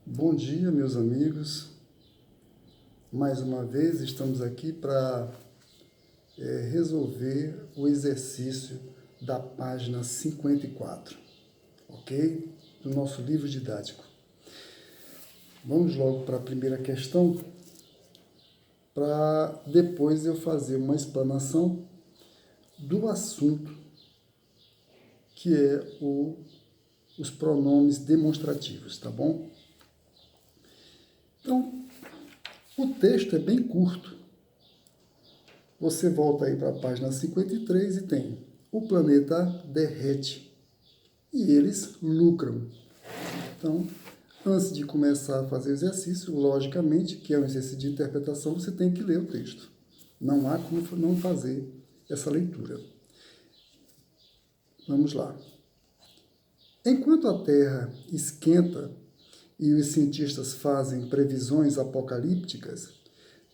Bom dia, meus amigos. Mais uma vez estamos aqui para resolver o exercício da página 54, ok? Do nosso livro didático. Vamos logo para a primeira questão, para depois eu fazer uma explanação do assunto, que é os pronomes demonstrativos, tá bom? Então, o texto é bem curto. Você volta aí para a página 53 e tem: o planeta derrete e eles lucram. Então, antes de começar a fazer o exercício, logicamente, que é um exercício de interpretação, você tem que ler o texto. Não há como não fazer essa leitura. Vamos lá. Enquanto a Terra esquenta e os cientistas fazem previsões apocalípticas,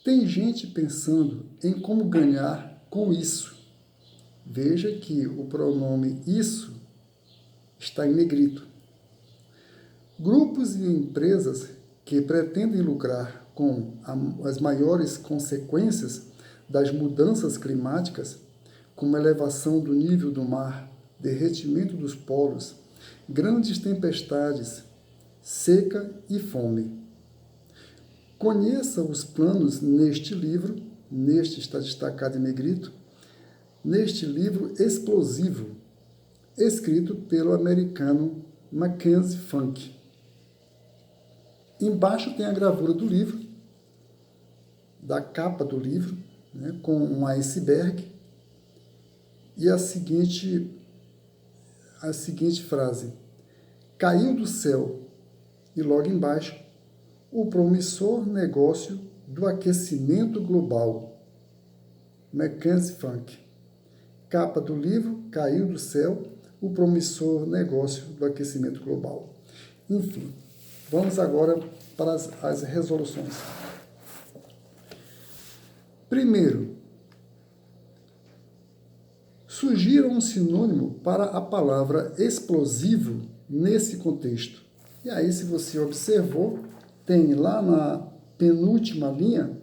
tem gente pensando em como ganhar com isso. Veja que o pronome isso está em negrito. Grupos e empresas que pretendem lucrar com as maiores consequências das mudanças climáticas, como elevação do nível do mar, derretimento dos polos, grandes tempestades, seca e fome. Conheça os planos neste livro, neste está destacado em negrito, neste livro explosivo, escrito pelo americano Mackenzie Funk. Embaixo tem a gravura do livro, da capa do livro, né, com um iceberg, e a seguinte frase: caiu do céu, e logo embaixo, o promissor negócio do aquecimento global. Mackenzie Funk. Capa do livro: caiu do céu, o promissor negócio do aquecimento global. Enfim, vamos agora para as resoluções. Primeiro, sugira um sinônimo para a palavra explosivo nesse contexto. E aí, se você observou, tem lá na penúltima linha,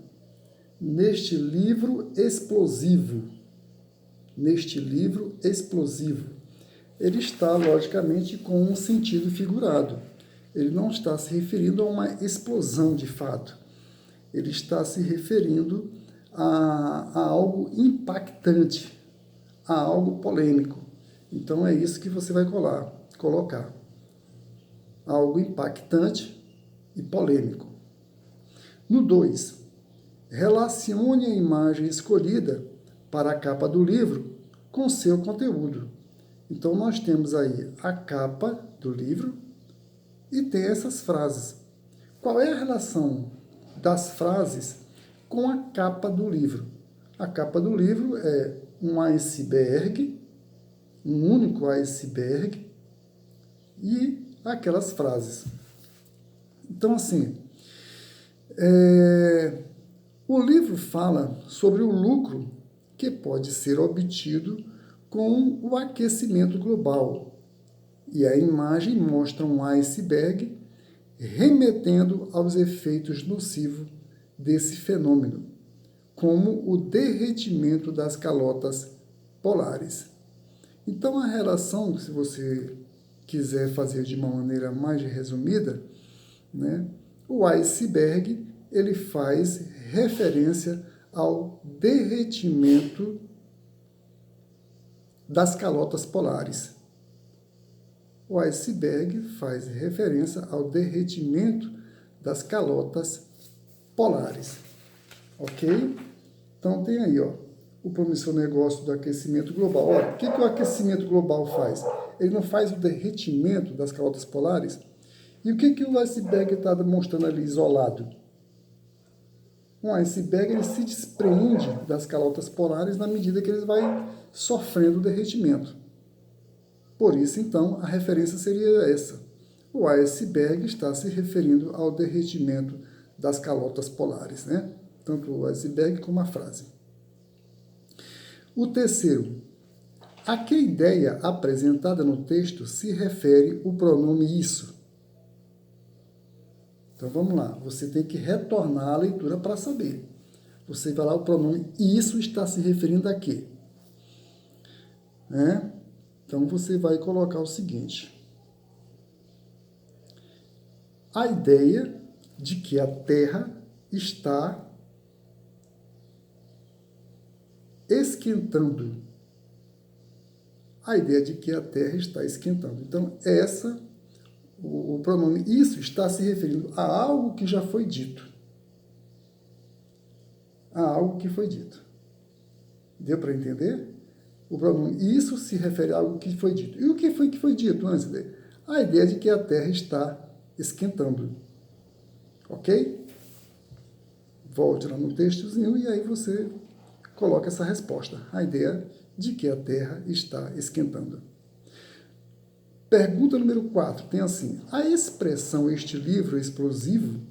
neste livro explosivo. Neste livro explosivo. Ele está, logicamente, com um sentido figurado. Ele não está se referindo a uma explosão de fato. Ele está se referindo a algo impactante, a algo polêmico. Então, é isso que você vai colocar. Algo impactante e polêmico. No 2, relacione a imagem escolhida para a capa do livro com seu conteúdo. Então, nós temos aí a capa do livro e tem essas frases. Qual é a relação das frases com a capa do livro? A capa do livro é um iceberg, um único iceberg, e aquelas frases. Então, assim, o livro fala sobre o lucro que pode ser obtido com o aquecimento global. E a imagem mostra um iceberg remetendo aos efeitos nocivos desse fenômeno, como o derretimento das calotas polares. Então, a relação, se você quiser fazer de uma maneira mais resumida, né, o iceberg ele faz referência ao derretimento das calotas polares. O iceberg faz referência ao derretimento das calotas polares. Ok? Então tem aí, ó, o promissor negócio do aquecimento global. Olha, o que o aquecimento global faz? Ele não faz o derretimento das calotas polares? E o que o iceberg está demonstrando ali isolado? Um iceberg ele se desprende das calotas polares na medida que ele vai sofrendo o derretimento. Por isso, então, a referência seria essa. O iceberg está se referindo ao derretimento das calotas polares, né? Tanto o iceberg como a frase. O terceiro, a que ideia apresentada no texto se refere o pronome isso? Então, vamos lá. Você tem que retornar a leitura para saber. Você vai lá, o pronome isso está se referindo a quê? Né? Então, você vai colocar o seguinte. A ideia de que a Terra está esquentando. A ideia de que a Terra está esquentando. Então, o pronome isso está se referindo a algo que já foi dito. A algo que foi dito. Deu para entender? O pronome isso se refere a algo que foi dito. E o que foi dito antes dele? A ideia de que a Terra está esquentando. Ok? Volte lá no textozinho e aí você coloca essa resposta. A ideia de que a Terra está esquentando. Pergunta número 4 tem assim: a expressão este livro explosivo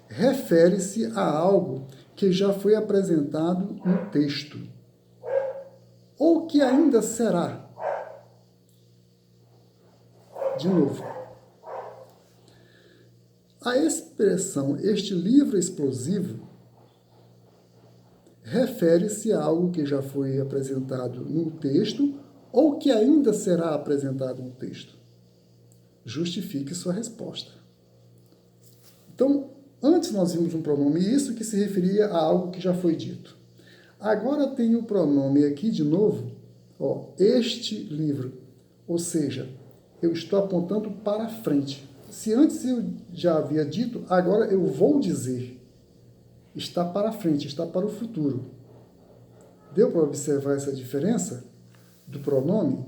refere-se a algo que já foi apresentado no texto, ou que ainda será. De novo. A expressão este livro explosivo refere-se a algo que já foi apresentado no texto ou que ainda será apresentado no texto. Justifique sua resposta. Então, antes nós vimos um pronome isso que se referia a algo que já foi dito. Agora tem o pronome aqui de novo, este livro, ou seja, eu estou apontando para frente. Se antes eu já havia dito, agora eu vou dizer. Está para frente, está para o futuro. Deu para observar essa diferença do pronome?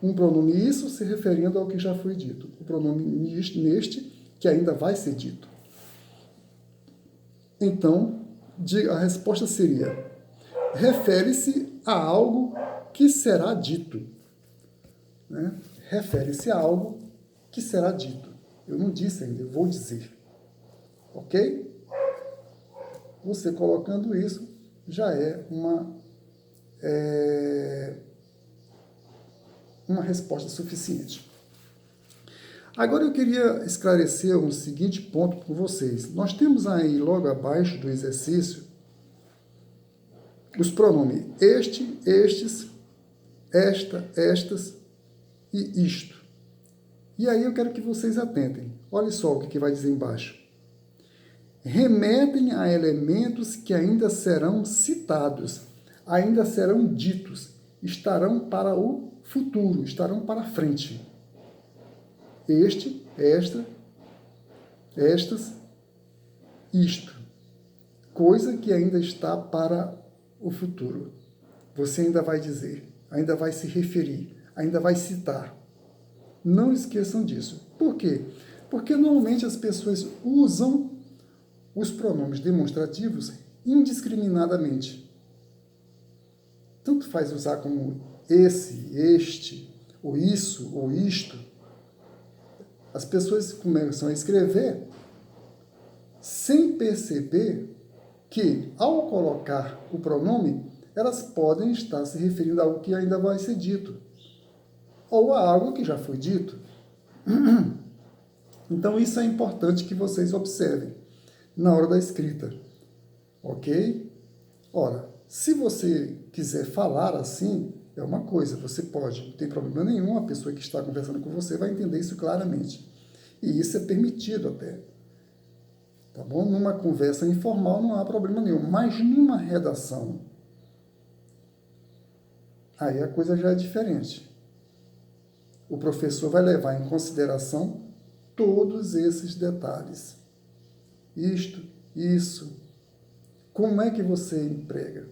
Um pronome isso se referindo ao que já foi dito. O pronome neste, que ainda vai ser dito. Então, a resposta seria: refere-se a algo que será dito. Né? Refere-se a algo que será dito. Eu não disse ainda, eu vou dizer. Ok? Você colocando isso já é uma resposta suficiente. Agora eu queria esclarecer um seguinte ponto com vocês. Nós temos aí logo abaixo do exercício os pronomes este, estes, esta, estas e isto. E aí eu quero que vocês atentem. Olha só o que vai dizer embaixo. Remetem a elementos que ainda serão citados, ainda serão ditos, estarão para o futuro, estarão para frente. Este, esta, estas, isto. Coisa que ainda está para o futuro. Você ainda vai dizer, ainda vai se referir, ainda vai citar. Não esqueçam disso. Por quê? Porque normalmente as pessoas usam os pronomes demonstrativos indiscriminadamente. Tanto faz usar como esse, este, ou isso, ou isto. As pessoas começam a escrever sem perceber que, ao colocar o pronome, elas podem estar se referindo a algo que ainda vai ser dito, ou a algo que já foi dito. Então, isso é importante que vocês observem na hora da escrita, ok? Ora, se você quiser falar assim, é uma coisa, você pode, não tem problema nenhum, a pessoa que está conversando com você vai entender isso claramente. E isso é permitido até. Tá bom? Numa conversa informal não há problema nenhum, mas numa redação, aí a coisa já é diferente. O professor vai levar em consideração todos esses detalhes. Isto, isso. Como é que você emprega?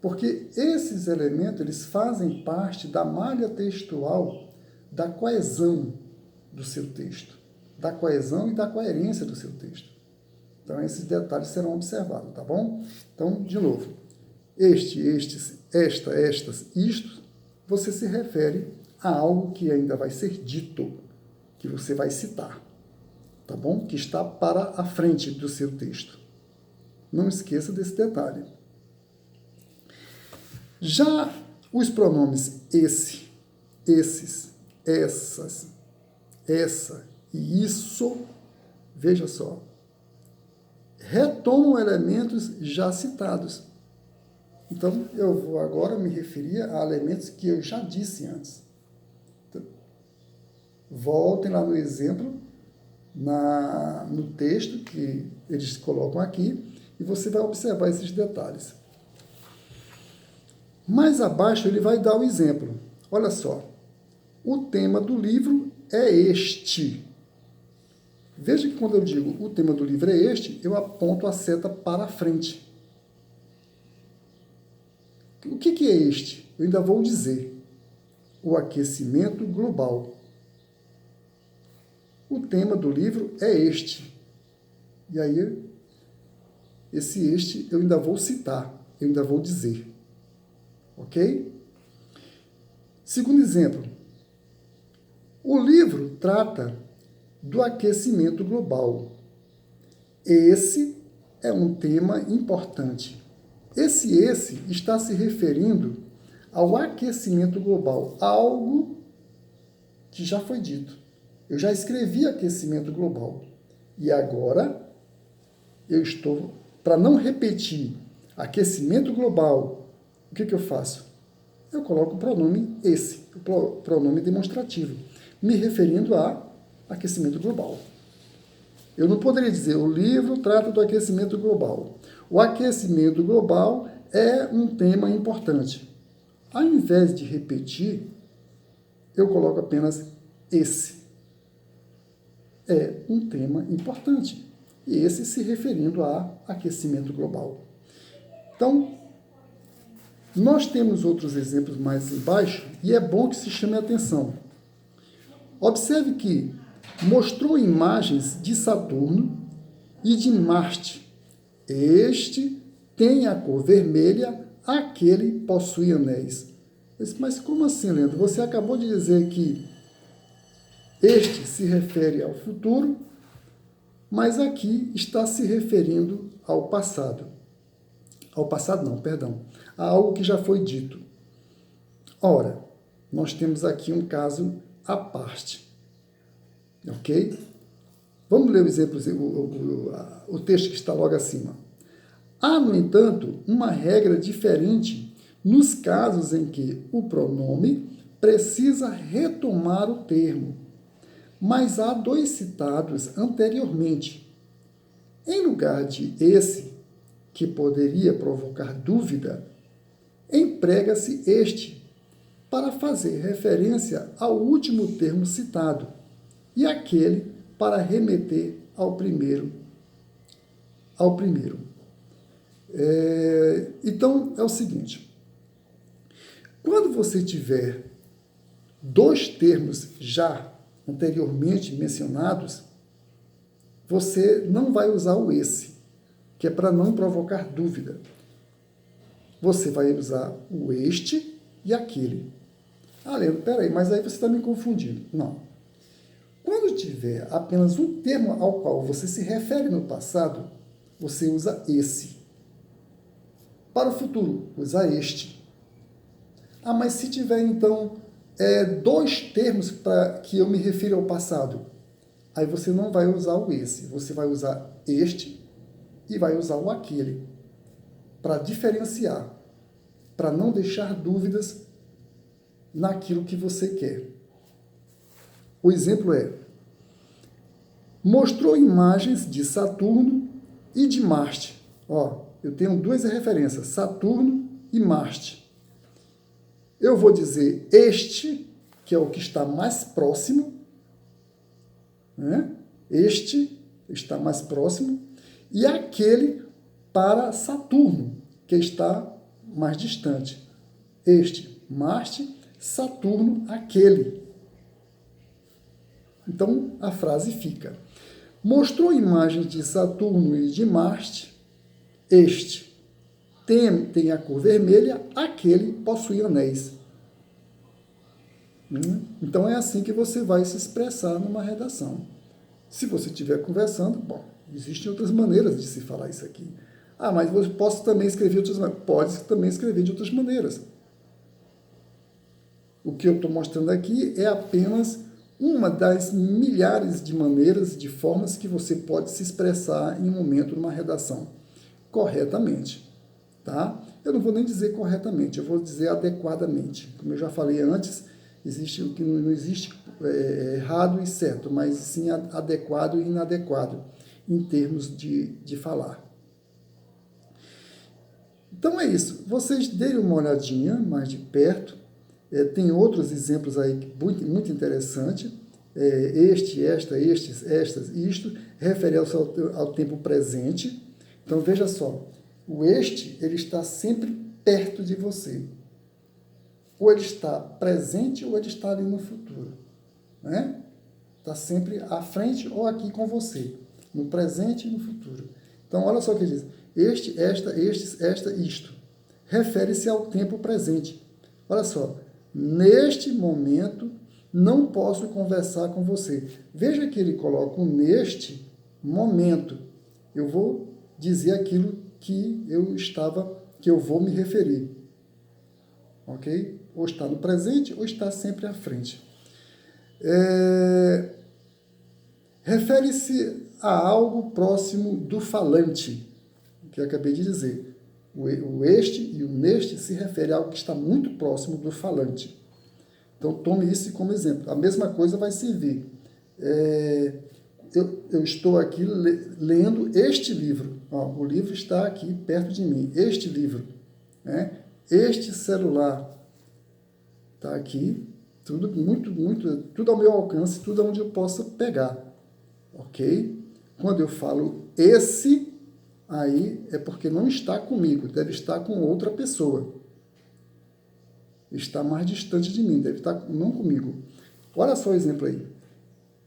Porque esses elementos, eles fazem parte da malha textual da coesão do seu texto. Da coesão e da coerência do seu texto. Então, esses detalhes serão observados, tá bom? Então, de novo. Este, estes, esta, estas, isto, você se refere a algo que ainda vai ser dito, que você vai citar, tá bom? Que está para a frente do seu texto. Não esqueça desse detalhe. Já os pronomes esse, esses, essas, essa e isso, veja só, retomam elementos já citados. Então, eu vou agora me referir a elementos que eu já disse antes. Então, voltem lá no exemplo, no texto que eles colocam aqui, e você vai observar esses detalhes. Mais abaixo, ele vai dar o exemplo. Olha só, o tema do livro é este. Veja que quando eu digo o tema do livro é este, eu aponto a seta para frente. O que é este? Eu ainda vou dizer. O aquecimento global. O tema do livro é este. E aí, este eu ainda vou citar, eu ainda vou dizer. Ok? Segundo exemplo. O livro trata do aquecimento global. Esse é um tema importante. Esse está se referindo ao aquecimento global, algo que já foi dito. Eu já escrevi aquecimento global. E agora, eu estou, para não repetir aquecimento global, o que eu faço? Eu coloco o pronome esse, o pronome demonstrativo, me referindo a aquecimento global. Eu não poderia dizer, o livro trata do aquecimento global. O aquecimento global é um tema importante. Ao invés de repetir, eu coloco apenas esse. É um tema importante. E esse se referindo a aquecimento global. Então, nós temos outros exemplos mais embaixo e é bom que se chame a atenção. Observe que mostrou imagens de Saturno e de Marte. Este tem a cor vermelha, aquele possui anéis. Mas como assim, Leandro? Você acabou de dizer que este se refere ao futuro, mas aqui está se referindo ao passado. Ao passado não, perdão. A algo que já foi dito. Ora, nós temos aqui um caso à parte. Ok? Vamos ler o exemplo, o texto que está logo acima. Há, no entanto, uma regra diferente nos casos em que o pronome precisa retomar o termo, mas há dois citados anteriormente. Em lugar de esse, que poderia provocar dúvida, emprega-se este, para fazer referência ao último termo citado, e aquele para remeter ao primeiro. Então, é o seguinte. Quando você tiver dois termos já anteriormente mencionados, você não vai usar o esse, que é para não provocar dúvida. Você vai usar o este e aquele. Ah, Leandro, peraí, mas aí você está me confundindo. Não. Quando tiver apenas um termo ao qual você se refere no passado, você usa esse. Para o futuro, usa este. Ah, mas se tiver, então, dois termos para que eu me refiro ao passado, aí você não vai usar o esse, você vai usar este e vai usar o aquele, para diferenciar, para não deixar dúvidas naquilo que você quer. O exemplo é: mostrou imagens de Saturno e de Marte. Ó, eu tenho duas referências, Saturno e Marte. Eu vou dizer este, que é o que está mais próximo, né? Este está mais próximo, e aquele para Saturno, que está mais distante. Este, Marte, Saturno, aquele. Então, a frase fica: mostrou imagens de Saturno e de Marte. Este tem a cor vermelha, aquele possui anéis. Então, é assim que você vai se expressar numa redação. Se você estiver conversando, bom, existem outras maneiras de se falar isso aqui. Ah, mas eu posso também escrever de outras maneiras. Pode também escrever de outras maneiras. O que eu estou mostrando aqui é apenas uma das milhares de maneiras, de formas que você pode se expressar em um momento numa redação corretamente, tá? Eu não vou nem dizer corretamente, eu vou dizer adequadamente. Como eu já falei antes, existe o que não existe errado e certo, mas sim adequado e inadequado em termos de falar. Então é isso. Vocês deem uma olhadinha mais de perto. Tem outros exemplos aí muito, muito interessantes. Este, esta, estes, estas, isto, refere-se ao tempo presente. Então veja só, o este, ele está sempre perto de você. Ou ele está presente ou ele está ali no futuro. Né? Está sempre à frente ou aqui com você. No presente e no futuro. Então olha só o que diz. Este, esta, estes, esta, isto. Refere-se ao tempo presente. Olha só. Neste momento, não posso conversar com você. Veja que ele coloca neste momento. Eu vou dizer aquilo que eu vou me referir. Ok? Ou está no presente ou está sempre à frente. Refere-se a algo próximo do falante, que eu acabei de dizer. O este e o neste se refere a algo que está muito próximo do falante. Então, tome isso como exemplo. A mesma coisa vai servir. Eu estou aqui lendo este livro. O livro está aqui perto de mim. Este livro. Né? Este celular está aqui. Tudo muito, muito, tudo ao meu alcance, tudo onde eu possa pegar. Ok? Quando eu falo esse, aí é porque não está comigo, deve estar com outra pessoa. Está mais distante de mim, deve estar não comigo. Olha só o exemplo aí.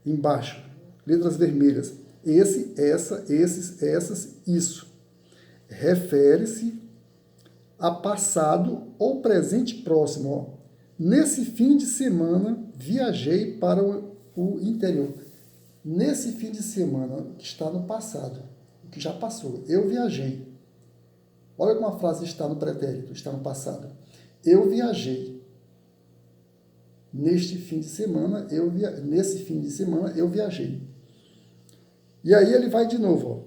Embaixo, letras vermelhas. Esse, essa, esses, essas, isso. Refere-se a passado ou presente próximo. Ó. Nesse fim de semana, viajei para o interior. Nesse fim de semana, que está no passado, que já passou, eu viajei. Olha como a frase está no pretérito, está no passado. Eu viajei. Nesse fim de semana, eu viajei. E aí ele vai de novo. Ó.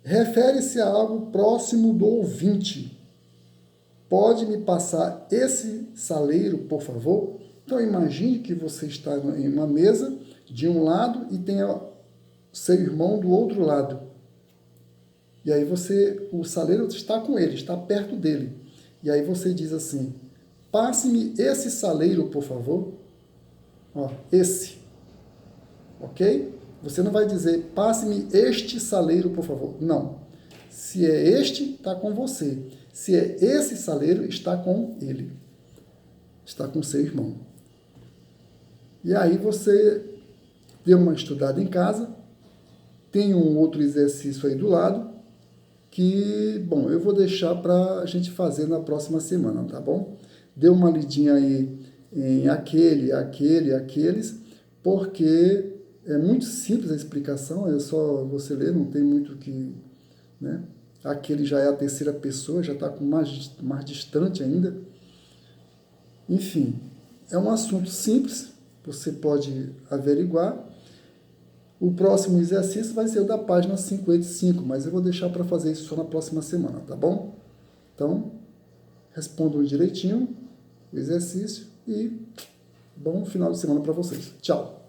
Refere-se a algo próximo do ouvinte. Pode me passar esse saleiro, por favor? Então, imagine que você está em uma mesa de um lado e tem seu irmão do outro lado. E aí o saleiro está com ele, está perto dele. E aí você diz assim, passe-me esse saleiro, por favor. Ó, esse. Ok? Você não vai dizer, passe-me este saleiro, por favor. Não. Se é este, está com você. Se é esse saleiro, está com ele. Está com seu irmão. E aí você deu uma estudada em casa, tem um outro exercício aí do lado, que, bom, eu vou deixar para a gente fazer na próxima semana, tá bom? Dê uma lidinha aí em aqueles, porque é muito simples a explicação, é só você ler, não tem muito o que... Né? Aquele já é a terceira pessoa, já está mais distante ainda. Enfim, é um assunto simples, você pode averiguar. O próximo exercício vai ser o da página 55, mas eu vou deixar para fazer isso só na próxima semana, tá bom? Então, respondam direitinho o exercício e bom final de semana para vocês. Tchau!